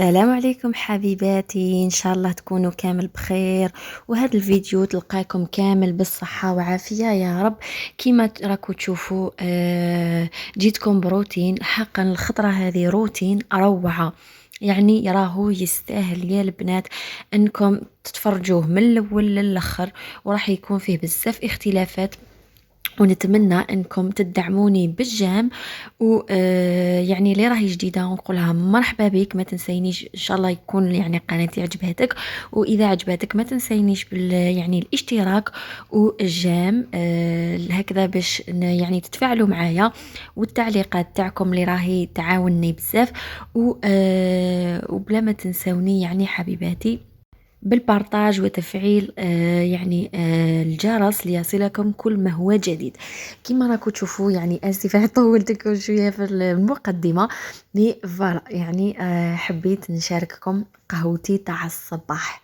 السلام عليكم حبيباتي، ان شاء الله تكونوا كامل بخير. وهذا الفيديو تلقاكم كامل بالصحة وعافية يا رب. كما راكم تشوفوا جيتكم بروتين. حقا الخطرة هذه روتين روعة، يعني راهو يستاهل يا البنات انكم تتفرجوه من الاول للاخر، وراح يكون فيه بزاف اختلافات، ونتمنى انكم تدعموني بالجام. و يعني اللي راهي جديده نقولها مرحبا بك، ما تنسينيش ان شاء الله يكون يعني قناتي عجبتك، واذا عجبتك ما تنسينيش يعني الاشتراك والجام هكذا باش يعني تتفاعلوا معايا، والتعليقات تاعكم اللي راهي تعاونني بزاف. وبلا ما تنسوني يعني حبيباتي بالبارتاج وتفعيل يعني الجرس ليصلكم كل ما هو جديد. كما راكم تشوفوا يعني اسفه طولتكم شويه في المقدمه، مي فوالا يعني حبيت نشارككم قهوتي تاع الصباح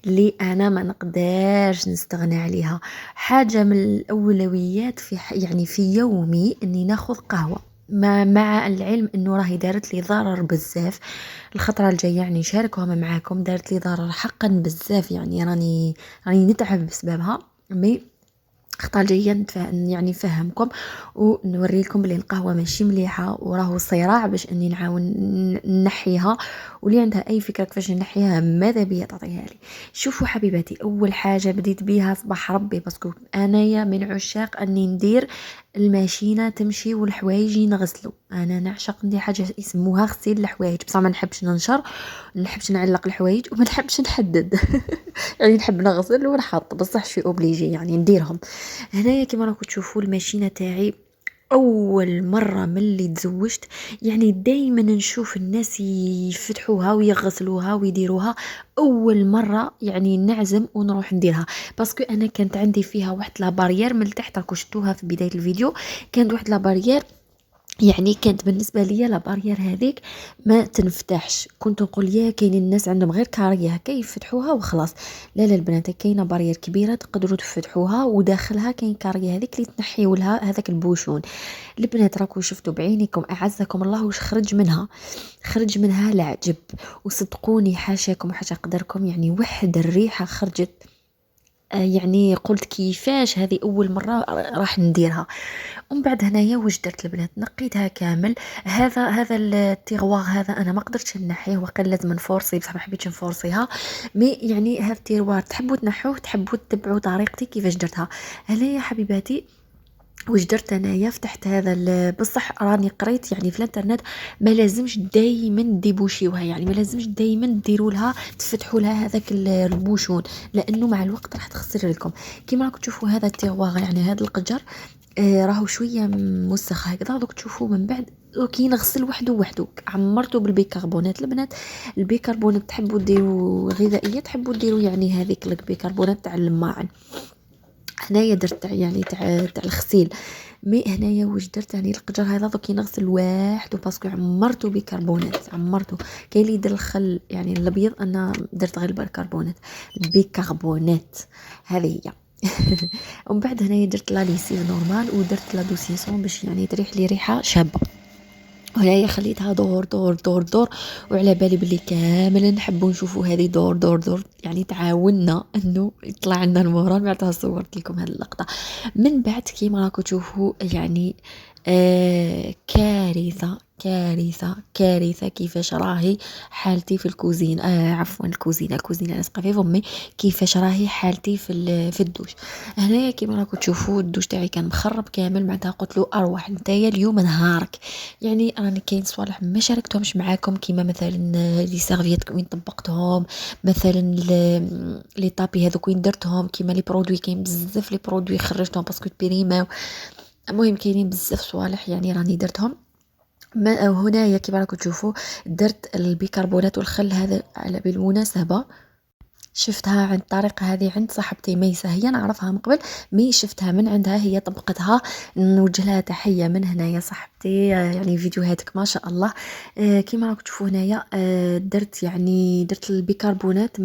اللي انا ما نقدرش نستغنى عليها. حاجه من الاولويات في يعني في يومي اني ناخذ قهوه، ما مع العلم انه راهي دارت لي ضرر بزاف. الخطره الجايه يعني نشاركها معاكم، دارت لي ضرر حقا بزاف، يعني راني نتعب بسببها. مي خطا جايه يعني نفهمكم ونوريكم بلي القهوه ماشي مليحه، وراهو صراع باش اني نعاون نحيها. واللي عندها اي فكره كيفاش نحيها ماذا بيا تعطيها لي. شوفوا حبيباتي، اول حاجه بديت بيها صباح ربي، باسكو انايا من عشاق اني ندير الماشينه تمشي والحوايج ينغسلوا. انا نعشق ندير حاجه يسموها غسيل الحوايج، بصح ما نحبش ننشر، ما نحبش نعلق الحوايج، وما نحبش نحدد يعني نحب نغسل ونحط، بصح شي اوبليجي يعني نديرهم. هنايا كما راكم تشوفوا الماشينه تاعي اول مره ملي تزوجت، يعني دايما نشوف الناس يفتحوها ويغسلوها ويديروها، اول مره يعني نعزم ونروح نديرها. باسكو انا كانت عندي فيها واحد لا بارير من تحت، راكم شفتوها في بدايه الفيديو، كانت واحد لا بارير، يعني كانت بالنسبه ليا لا بارير هذيك ما تنفتحش. كنت نقول يا كاين الناس عندهم غير كاريه هكا يفتحوها وخلاص. لا البنات، كاينه بارير كبيره تقدروا تفتحوها، وداخلها كاين كاريه هذيك اللي تنحيوا لها هذاك البوشون. البنات راكم شفتوا بعينيكم اعزكم الله واش خرج منها. خرج منها العجب، وصدقوني حاشاكم وحاشا قدركم، يعني وحد الريحه خرجت. يعني قلت كيفاش هذه اول مره راح نديرها. ومن بعد هنايا واش درت البنات، نقيتها كامل. هذا التيغوار هذا انا ما قدرتش نحيه، وقال لازم نفورسي، بصح ما حبيتش نفورسيها. مي يعني هذا التيغوار تحبوا تنحوه، تحبوا تتبعوا طريقتي كيفاش درتها. هنايا حبيباتي واش درت انايا، فتحت هذا بصح راني قريت يعني في الانترنت ما لازمش دايما ديبوشيوها، يعني ما لازمش دايما ديروا لها تفتحوا لها هذاك البوشون، لانه مع الوقت راح تخسر لكم. كيما راكم تشوفوا هذا التيغوار يعني هذا القجر راهو شويه موسخ هكذا، دوك تشوفوا من بعد كي نغسل وحده وحده. عمرته بالبيكربونات البنات. البيكربونات تحبوا ديروا غذائيه، تحبوا ديروا يعني هذيك البيكربونات تاع الماعن. هنايا درت يعني تاع الغسيل. مي هنايا واش درت، يعني القجر هذا دوك نغسل وحده، باسكو عمرته بيكربونات، عمرته. كاين اللي يدير الخل يعني الابيض، انا درت غير البيكربونات هذه هي. ومن بعد هنايا درت لا ليسيف نورمال، ودرت لا دوسيسون باش يعني تريح لي ريحه شابه. وهنايا خليتها دور دور دور دور، وعلى بالي بلي كامل نحبوا نشوفوا هذه دور دور دور، يعني تعاوننا انه يطلع لنا المورال. بعدها صورت لكم هذه اللقطه. من بعد كيما راكم تشوفوا يعني كارثه كارثه كارثه كيفاش راهي حالتي في الكوزين، عفوا الكوزينه لصقه في فمي. كيفاش راهي حالتي في الدوش. هنايا كيما راكم تشوفوا الدوش تاعي كان مخرب كامل، بعدها قلت له اروح نتايا اليوم نهارك، يعني راني كاين صوالح ما شاركتهمش معاكم، كيما مثلا لي سيرفييت وين طبقتهم، مثلا لي طابي هذوك وين درتهم، كيما لي برودوي كاين بزاف لي برودوي خرجتهم باسكو بريما. المهم كاينين بزاف صوالح يعني راني درتهم. ما هنايا كيما راكم تشوفوا درت البيكربونات والخل هذا على بالمناسبه. شفتها عن طريقة هذه عند صاحبتي ميسة، هي نعرفها من قبل، مي شفتها من عندها هي طبقتها. نوجه لها تحية من هنا يا صاحبتي، يعني فيديوهاتك ما شاء الله. كيما راكم تشوفوا هنايا درت يعني درت البيكربونات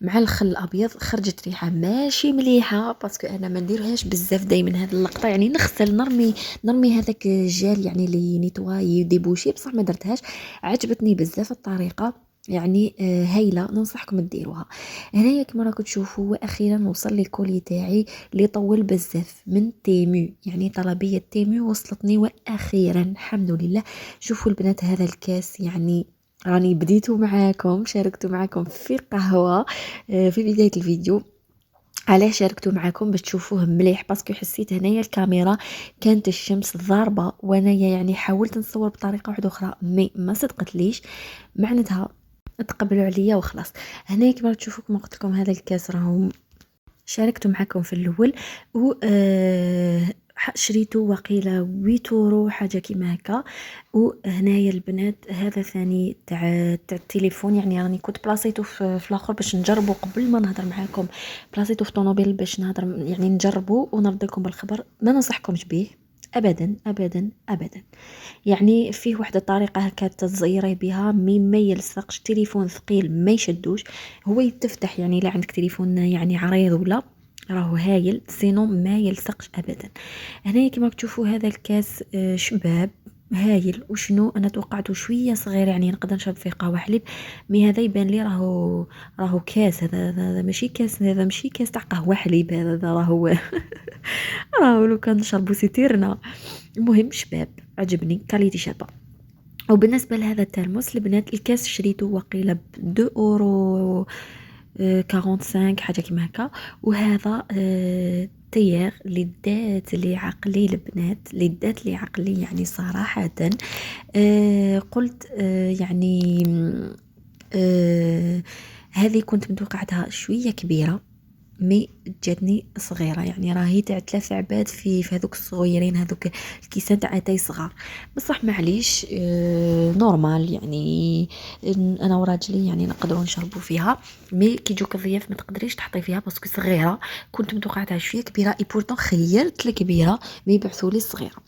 مع الخل الابيض خرجت ريحه ماشي مليحه، باسكو انا ما نديرهاش بزاف دائما هذه اللقطه، يعني نغسل نرمي هذاك الجل يعني لي نيتواي ديبوشي، بصح ما درتهاش. عجبتني بزاف الطريقه، يعني هايله، ننصحكم ديروها. هنايا كما راكم تشوفوا، واخيرا وصل لي الكولي تاعي اللي طول بزاف من تيمو، يعني طلبيه تيمو وصلتني واخيرا الحمد لله. شوفوا البنات هذا الكاس، يعني راني بديتو معاكم، شاركتو معاكم في قهوة في بداية الفيديو. علاش شاركتو معاكم؟ باش تشوفوه مليح، باسكو حسيت هنايا الكاميرا كانت الشمس ضاربة، وانايا يعني حاولت نصور بطريقة واحدة اخرى مي ما صدقت ليش، معناتها تقبلوا عليا وخلاص. هنايا كما تشوفوا كما قلت لكم هذا الكاس راهو شاركت معكم في الاول، و شريته وقيله 8 حاجه كيما هكا. وهنايا البنات هذا ثاني تاع التليفون، يعني راني كنت بلاصيته في الاخر باش نجربه قبل ما نهضر معاكم، بلاصيته في طونوبيل باش نهضر يعني نجربه ونرد لكم بالخبر. ما ننصحكمش به ابدا ابدا ابدا، يعني فيه واحدة طريقة هكا تزيري بها مي ما يلصقش، تليفون ثقيل ما يشدوش، هو يتفتح يعني لا عندك تليفون يعني عريض ولا راهو هايل، سينو ما يلصقش ابدا. هنا كما تشوفوا هذا الكاس شباب هايل، وشنو انا توقعته شويه صغير، يعني نقدر نشرب فيه قهوه حليب، مي هذا يبان لي راهو كاس، هذا ماشي كاس، هذا ماشي كاس تاع قهوه حليب، هذا راهو راهو لو كان نشربو سيتيرنا. المهم شباب، عجبني كاليتي شابه. وبالنسبه لهذا الترمس البنات، الكاس شريته وقيله ب 2 اورو 45 حاجه كيما هكا. وهذا تيار اللي عقلي البنات، اللي عقلي يعني صراحه. قلت يعني هذه كنت متوقعتها شويه كبيره، مي جاتني صغيره، يعني راهي تاع 3 عباد في هذوك الصغيرين، هذوك الكيسان تاع اتاي صغار، بصح معليش نورمال يعني. انا وراجلي يعني نقدروا نشربوا فيها، مي كي يجوك الضياف ما تقدريش تحطي فيها باسكو صغيره، كنت متوقعتها شويه كبيره، اي بورتون خيرت الكبيره مي يبعثوا لي الصغيره.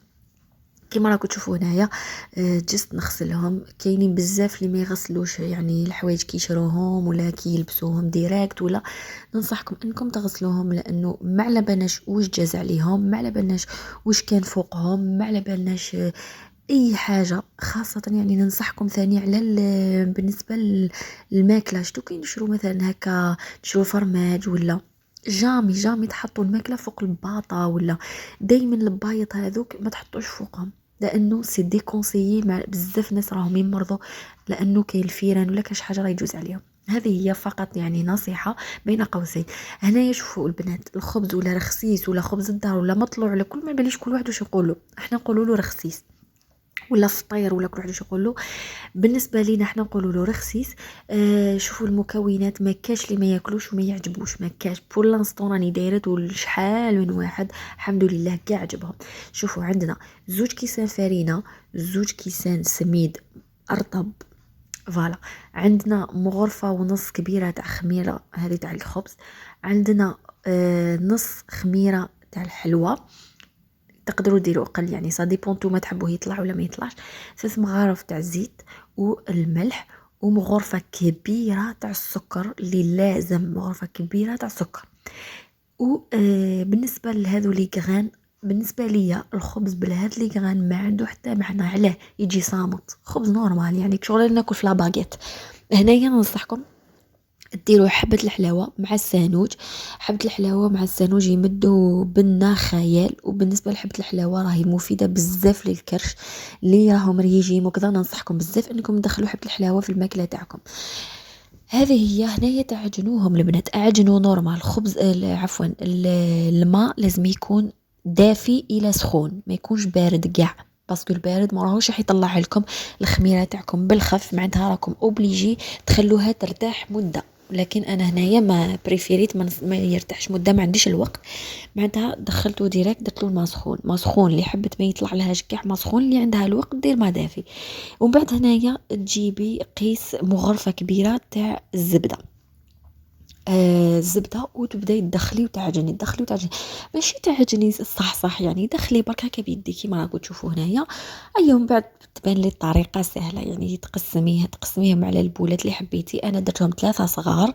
كيما راكم تشوفوا هنايا جست نغسلهم، كاينين بزاف اللي ما يغسلوش يعني الحوايج كي يشروهم ولا كي يلبسوهم ديريكت، ولا ننصحكم انكم تغسلوهم، لانه ما على بالناش واش جاز عليهم، ما على بالناش واش كان فوقهم، ما على بالناش اي حاجه، خاصه يعني ننصحكم ثاني على بالنسبه للماكله، شتو كاين نشرو مثلا هكا نشرو فرماج ولا جامي تحطوا الماكله فوق الباطه، ولا دايما البايط هذوك ما تحطوش فوقهم، لانه سي ديكونسيي مع بزاف ناس راهم يمرضوا، لانه كاين الفيران ولا كاش حاجه راه يجوز عليهم. هذه هي فقط يعني نصيحه بين قوسين. هنايا شوفوا البنات، الخبز ولا رخصيص ولا خبز الدار ولا مطلوع ولا كل ما باليش كل واحد واش يقولوا، احنا نقولوا له رخصيص ولا فطير ولا كل واحد واش يقولوا، بالنسبه لينا حنا نقولوا له رخصيص. شوفوا المكونات، ما كاش اللي ما ياكلوش وما يعجبوش، ما كاش بور لانستون راني دايرت وشحال من واحد الحمد لله كاع عجبهم. شوفوا عندنا 2 كيسان فرينه، 2 كيسان سميد ارطب، فوالا. عندنا مغرفه ونص كبيره تاع خميره، هذه تاع الخبز. عندنا نص خميره تاع الحلوى، تقدروا ديروا اقل يعني سا ديبون نتوما تحبوه يطلع ولا ما يطلعش. 3 مغارف تاع الزيت والملح، ومغرفه كبيره تاع السكر اللي لازم مغرفه كبيره تاع السكر. و بالنسبه لهذو لي غران، بالنسبه ليا الخبز بلهاد لي غران ما عنده حتى معنى، علاه يجي صامت، خبز نورمال يعني شغل ناكل في لاباغيت. هنايا ننصحكم ديروا حبة الحلاوة مع السانوج، حبة الحلاوة مع السانوج يمدوا بنا خيال. وبالنسبة لحبة الحلاوة راهي مفيدة بزاف للكرش اللي راهم ريجيم وكذا، ننصحكم بزاف انكم تدخلوا حبة الحلاوة في الماكلة تاعكم. هذه هي. هنايا تعجنوهم البنات، اعجنوا نورمال خبز عفوا الماء لازم يكون دافي الى سخون، ما يكونش بارد كاع، باسكو البارد ما راهوش راح يطلع لكم الخميره تاعكم بالخف، معناتها راكم اوبليجي تخلوها ترتاح مده. لكن انا هنايا ما بريفيريت ما يرتاحش مده، ما عنديش الوقت، معناتها دخلته ديريكت، درت له الماء سخون، ما سخون اللي حبت ما يطلع لهاش كاع، ما سخون اللي عندها الوقت دير ما دافي. ومن بعد هنايا تجيبي قيس مغرفه كبيره تاع الزبده، الزبده، وتبداي تدخلي وتعجني ماشي تعجني صح يعني دخلي برك هكا بيديك كيما راكم تشوفوا هنايا. ايوه من بعد تبان لي الطريقه سهله، يعني تقسميهم على البولات اللي حبيتي. انا درتهم 3 صغار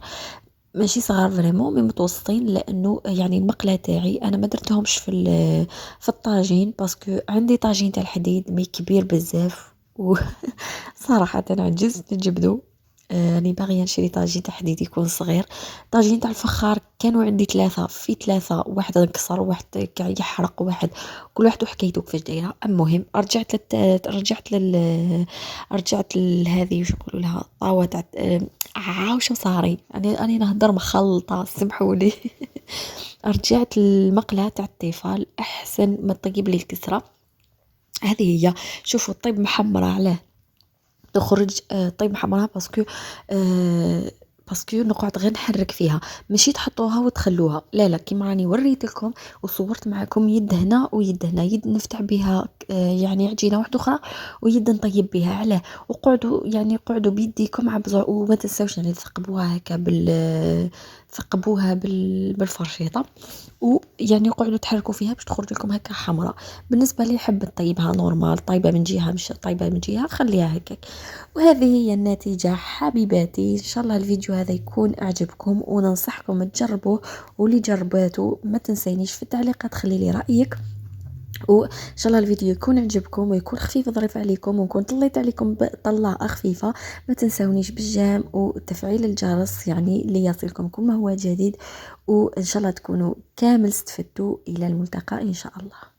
ماشي صغار فريمون مي متوسطين، لانه يعني المقله تاعي انا ما درتهمش في الطاجين باسكو عندي طاجين تاع الحديد مي كبير بزاف و صراحه انا عجزت نجبدو. راني باغيه نشري طاجين تاع حديد يكون صغير. طاجين تاع الفخار كانوا عندي ثلاثه، في ثلاثه، واحد انكسر، واحد كاع يحرق، واحد كل واحد وحكايته كيفاش دايره. المهم رجعت لهذه وش يقولوا لها طاوه تاع عاوشة صاري، أنا نهدر مخلطة سمحولي. رجعت المقلة تاع التيفال أحسن ما تطيب لي الكسرة. هذه هي. شوفوا الطيب محمرة علاه تخرج طيب محمرها باسكو آه باسكو نقعد غير نحرك فيها، ماشي تحطوها وتخلوها، لا لا، كيما راني وريت لكم وصورت معكم يد هنا ويد هنا، يد نفتح بها يعني عجينه واحده اخرى، ويد نطيب بها علاه. وقعدوا يعني قعدوا بيديكم عبزوا، وما تنساوش يعني تثقبوها هكا ثقبوها بالفرشيطه، ويعني قعدوا تحركوا فيها باش تخرج لكم هكا حمراء. بالنسبه لي حب طيبها نورمال، طيبه من جهه مش طيبه من جهه، خليها هكاك. وهذه هي النتيجة حبيباتي. إن شاء الله الفيديو هذا يكون أعجبكم وننصحكم تجربوه، واللي جرباته ما تنسينيش في التعليقات خلي لي رأيك. وإن شاء الله الفيديو يكون عجبكم ويكون خفيف ظريف عليكم، ونكون طليت عليكم طلة خفيفة. ما تنسونيش بالجام وتفعيل الجرس يعني ليصلكم كل ما هو جديد. وإن شاء الله تكونوا كامل استفدتوا. إلى الملتقى إن شاء الله.